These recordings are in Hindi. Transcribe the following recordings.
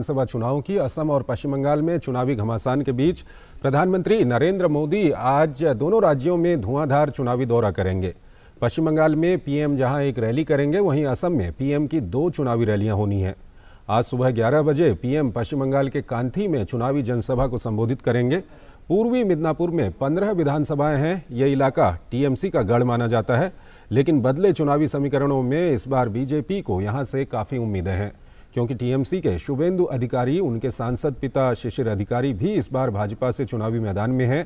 विधानसभा चुनाव की असम और पश्चिम बंगाल में चुनावी घमासान के बीच प्रधानमंत्री नरेंद्र मोदी आज दोनों राज्यों में धुआंधार चुनावी दौरा करेंगे। पश्चिम बंगाल में पीएम जहां एक रैली करेंगे, वहीं असम में पीएम की 2 चुनावी रैलियां होनी हैं। आज सुबह 11 बजे पीएम पश्चिम बंगाल के कांथी में चुनावी जनसभा को संबोधित करेंगे। पूर्वी मिदनापुर में 15 विधानसभाएं हैं। यह इलाका टीएमसी का गढ़ माना जाता है, लेकिन बदले चुनावी समीकरणों में इस बार बीजेपी को यहां से काफ़ी उम्मीदें हैं, क्योंकि टीएमसी के शुभेंदु अधिकारी, उनके सांसद पिता शिशिर अधिकारी भी इस बार भाजपा से चुनावी मैदान में हैं।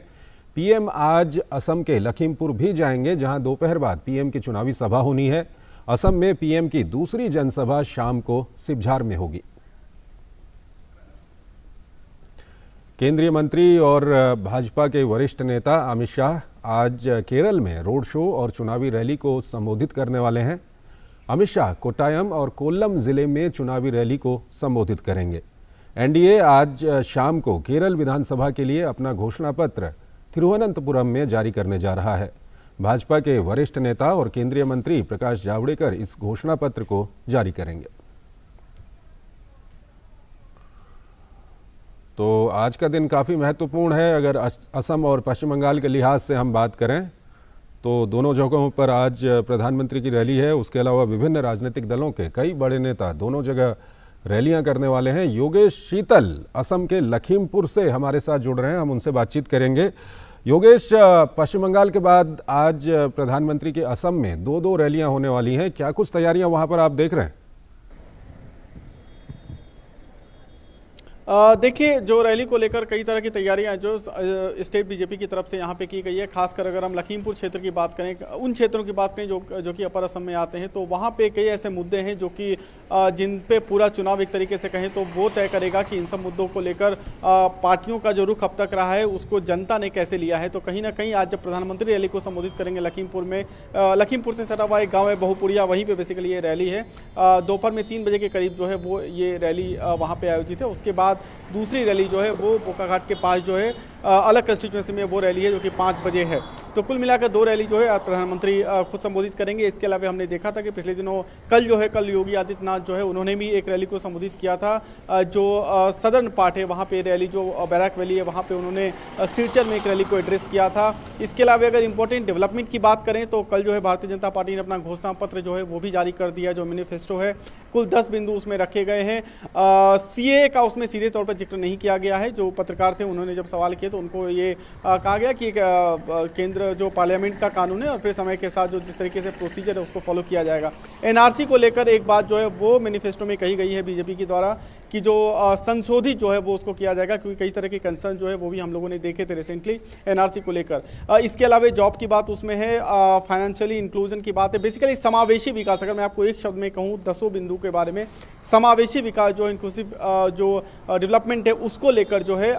पीएम आज असम के लखीमपुर भी जाएंगे, जहां दोपहर बाद पीएम की चुनावी सभा होनी है। असम में पीएम की दूसरी जनसभा शाम को सिबझार में होगी। केंद्रीय मंत्री और भाजपा के वरिष्ठ नेता अमित शाह आज केरल में रोड शो और चुनावी रैली को संबोधित करने वाले हैं। अमित शाह कोट्टायम और कोल्लम जिले में चुनावी रैली को संबोधित करेंगे। एनडीए आज शाम को केरल विधानसभा के लिए अपना घोषणा पत्र तिरुवनंतपुरम में जारी करने जा रहा है। भाजपा के वरिष्ठ नेता और केंद्रीय मंत्री प्रकाश जावड़ेकर इस घोषणा पत्र को जारी करेंगे। तो आज का दिन काफ़ी महत्वपूर्ण है। अगर असम और पश्चिम बंगाल के लिहाज से हम बात करें तो दोनों जगहों पर आज प्रधानमंत्री की रैली है। उसके अलावा विभिन्न राजनीतिक दलों के कई बड़े नेता दोनों जगह रैलियां करने वाले हैं। योगेश शीतल असम के लखीमपुर से हमारे साथ जुड़ रहे हैं, हम उनसे बातचीत करेंगे। योगेश, पश्चिम बंगाल के बाद आज प्रधानमंत्री की असम में 2 रैलियां होने वाली हैं। क्या कुछ तैयारियां वहां पर आप देख रहे हैं? देखिए, जो रैली को लेकर कई तरह की तैयारियां जो स्टेट बीजेपी की तरफ से यहाँ पे की गई है। खासकर अगर हम लखीमपुर क्षेत्र की बात करें, उन क्षेत्रों की बात करें जो कि अपर असम में आते हैं, तो वहाँ पे कई ऐसे मुद्दे हैं जो कि जिन पे पूरा चुनाव एक तरीके से कहें तो वो तय करेगा कि इन सब मुद्दों को लेकर पार्टियों का जो रुख अब तक रहा है उसको जनता ने कैसे लिया है। तो कहीं ना कहीं आज जब प्रधानमंत्री रैली को संबोधित करेंगे लखीमपुर में, लखीमपुर से सटा हुआ एक गाँव है बहुपुरिया, वहीं पर बेसिकली ये रैली है। दोपहर में 3 बजे के करीब जो है वो ये रैली वहाँ पर आयोजित है। उसके बाद दूसरी रैली जो है वो बोकाघाट के पास जो है अलग कंस्टिट्यूएंसी में वो रैली है जो कि 5 बजे है। तो कुल मिलाकर 2 रैली जो है आज प्रधानमंत्री खुद संबोधित करेंगे। इसके अलावा हमने देखा था कि पिछले दिनों कल योगी आदित्यनाथ जो है उन्होंने भी एक रैली को संबोधित किया था। जो सदर्न पार्ट है वहाँ पे रैली, जो बैराक वैली है वहाँ पे उन्होंने सिलचर में एक रैली को एड्रेस किया था। इसके अलावा अगर इंपॉर्टेंट डेवलपमेंट की बात करें तो कल जो है भारतीय जनता पार्टी ने अपना घोषणा पत्र जो है वो भी जारी कर दिया। जो मैनिफेस्टो है कुल 10 बिंदु उसमें रखे गए हैं। सीए का उसमें सीधे तौर पर जिक्र नहीं किया गया है। जो पत्रकार थे उन्होंने जब सवाल किए तो उनको ये कहा गया कि केंद्र जो पार्लियामेंट का कानून है और फिर समय के साथ जो जिस तरीके से प्रोसीजर है उसको फॉलो किया जाएगा। एनआरसी को लेकर एक बात जो है वो मैनिफेस्टो में कही गई है बीजेपी के द्वारा कि जो संशोधित जो है वो उसको किया जाएगा, क्योंकि कई तरह के कंसर्न जो है वो भी हम लोगों ने देखे थे रिसेंटली एनआरसी को लेकर। इसके अलावा जॉब की बात उसमें है, फाइनेंशियली इंक्लूजन की बात है, बेसिकली समावेशी विकास। अगर मैं आपको एक शब्द में कहूँ 10 बिंदु के बारे में, समावेशी विकास जो इंक्लूसिव जो डेवलपमेंट है उसको लेकर जो है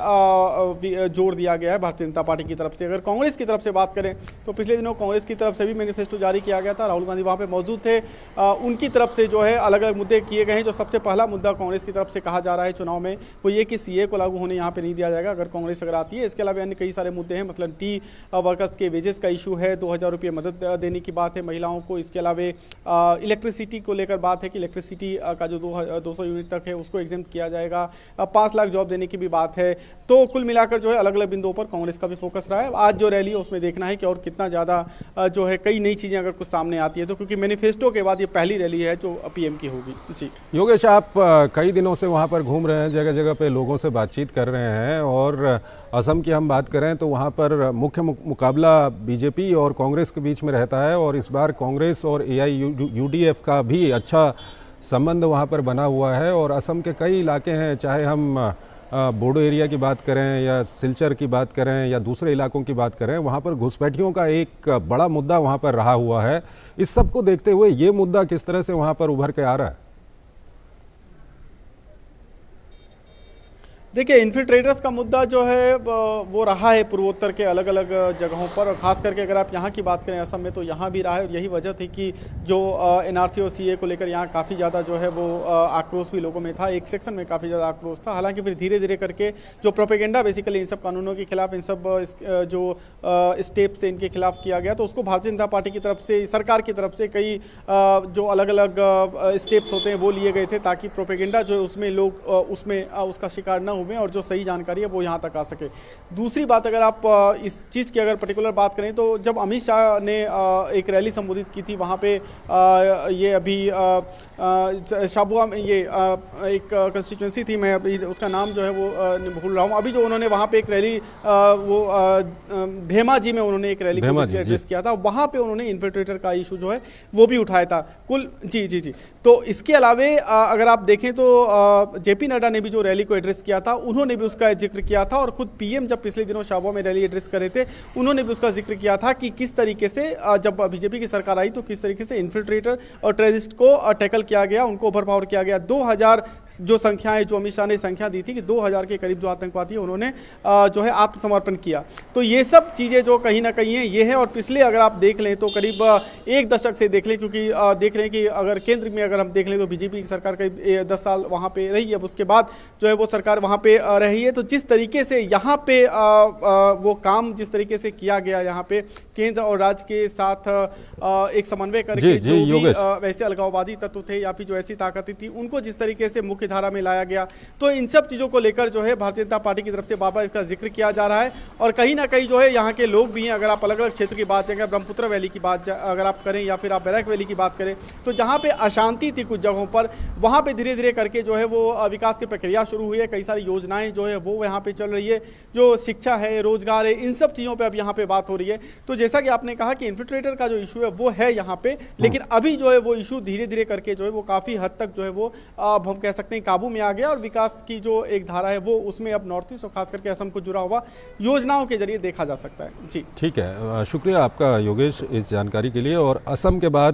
जोर दिया गया है भारतीय जनता पार्टी की तरफ से। अगर कांग्रेस की तरफ से बात करें तो पिछले दिनों कांग्रेस की तरफ से भी मैनिफेस्टो जारी किया गया था। राहुल गांधी वहाँ पे मौजूद थे। उनकी तरफ से जो है अलग अलग मुद्दे किए गए हैं। जो सबसे पहला मुद्दा कांग्रेस की तरफ से कहा जा रहा है चुनाव में वो ये कि सीए को लागू होने यहाँ पे नहीं दिया जाएगा अगर कांग्रेस अगर आती है। इसके अलावा अन्य कई सारे मुद्दे हैं, मसलन टी वर्कर्स के वेजेस का इशू है, 2000 रुपये मदद देने की बात है महिलाओं को। इसके अलावा इलेक्ट्रिसिटी को लेकर बात है कि इलेक्ट्रिसिटी का जो 200 यूनिट तक है उसको एग्जेम्प्ट किया जाएगा। 5 लाख जॉब देने की भी बात है। तो कुल मिलाकर जो है अलग अलग बिंदुओं पर कांग्रेस का भी फोकस रहा है। आज जो रैली है उसमें देखना है कि और कितना ज़्यादा जो है कई नई चीज़ें अगर कुछ सामने आती है तो, क्योंकि मैनिफेस्टो के बाद ये पहली रैली है जो पीएम की होगी। जी योगेश, आप कई दिनों से वहाँ पर घूम रहे हैं, जगह जगह पे लोगों से बातचीत कर रहे हैं, और असम की हम बात करें तो वहाँ पर मुख्य मुकाबला बीजेपी और कांग्रेस के बीच में रहता है, और इस बार कांग्रेस और एआईयूडीएफ का भी अच्छा संबंध वहाँ पर बना हुआ है। और असम के कई इलाके हैं, चाहे हम बोडो एरिया की बात करें या सिलचर की बात करें या दूसरे इलाकों की बात करें, वहाँ पर घुसपैठियों का एक बड़ा मुद्दा वहाँ पर रहा हुआ है। इस सब को देखते हुए ये मुद्दा किस तरह से वहाँ पर उभर के आ रहा है? देखिए, इन्फिल्ट्रेटर्स का मुद्दा जो है वो रहा है पूर्वोत्तर के अलग अलग जगहों पर, और खास करके अगर आप यहाँ की बात करें असम में तो यहाँ भी रहा है। और यही वजह थी कि जो एनआरसी और सीए को लेकर यहाँ काफ़ी ज़्यादा जो है वो आक्रोश भी लोगों में था, एक सेक्शन में काफ़ी ज़्यादा आक्रोश था। हालांकि फिर धीरे धीरे करके जो प्रोपेगेंडा बेसिकली इन सब कानूनों के खिलाफ, इन सब जो स्टेप्स थे इनके खिलाफ किया गया, तो उसको भारतीय जनता पार्टी की तरफ से, सरकार की तरफ से कई जो अलग अलग स्टेप्स होते हैं वो लिए गए थे, ताकि प्रोपेगेंडा जो है उसमें लोग उसका शिकार न हुए और जो सही जानकारी है वो यहाँ तक आ सके। दूसरी बात, अगर आप इस चीज़ की अगर पर्टिकुलर बात करें तो जब अमित शाह ने एक रैली संबोधित की थी वहाँ पे ये अभी शाबुआ में ये एक कंस्टिट्यूंसी थी, मैं अभी उसका नाम जो है वो भूल रहा हूँ अभी, जो उन्होंने वहाँ पे एक रैली वो धेमाजी में उन्होंने एक रैली को एड्रेस किया था, वहाँ पे उन्होंने इन्फिल्ट्रेटर का इशू जो है वो भी उठाया था। कुल जी। तो इसके अलावे अगर आप देखें तो जेपी नड्डा ने भी जो रैली को एड्रेस किया था उन्होंने भी उसका जिक्र किया था, और खुद पीएम जब पिछले दिनों शाबुआ में रैली एड्रेस कर रहे थे उन्होंने भी उसका जिक्र किया था कि किस तरीके से जब बीजेपी की सरकार आई तो किस तरीके से इन्फिल्ट्रेटर और टेररिस्ट को टैकल किया गया, उनको ओवरपावर किया गया। 2000 जो संख्याएं, जो अमित शाह ने संख्या दी थी कि 2000 के करीब जो आतंकवादी उन्होंने जो है आत्मसमर्पण किया। तो ये सब चीज़ें जो कहीं ना कहीं है ये है। और पिछले अगर आप देख लें तो करीब एक दशक से देख लें, क्योंकि देख रहे हैं कि अगर केंद्र में अगर हम देख लें तो बीजेपी की सरकार करीब 10 साल वहाँ पे रही है, उसके बाद जो है वो सरकार वहाँ पे रही है। तो जिस तरीके से यहाँ पे वो काम जिस तरीके से किया गया यहाँ पे केंद्र और राज्य के साथ एक समन्वय करके जो भी वैसे अलगाववादी तत्व थे या फिर जो ऐसी ताकतें थी उनको जिस तरीके से मुख्य धारा में लाया गया, तो इन सब चीज़ों को लेकर जो है भारतीय जनता पार्टी की तरफ से बार बार इसका जिक्र किया जा रहा है। और कहीं ना कहीं जो है यहाँ के लोग भी हैं, अगर आप अलग अलग क्षेत्र की बात करें, ब्रह्मपुत्र वैली की बात अगर आप करें या फिर आप बैराक वैली की बात करें, तो जहाँ पे अशांति थी कुछ जगहों पर, वहाँ पे धीरे धीरे करके जो है वो विकास की प्रक्रिया शुरू हुई है। कई सारी योजनाएं जो है वो यहाँ पे चल रही है, जो शिक्षा है, रोजगार है, इन सब चीज़ों पे अब यहाँ पे बात हो रही है। तो जैसा कि आपने कहा कि इन्फिल्ट्रेटर का जो इशू है वो है यहाँ पे, लेकिन अभी जो है वो इशू धीरे धीरे करके जो है वो काफ़ी हद तक जो है वो अब हम कह सकते हैं काबू में आ गया, और विकास की जो एक धारा है वो उसमें अब नॉर्थ ईस्ट और खास करके असम को जुड़ा हुआ योजनाओं के जरिए देखा जा सकता है। जी ठीक है, शुक्रिया आपका योगेश इस जानकारी के लिए। और असम के बाद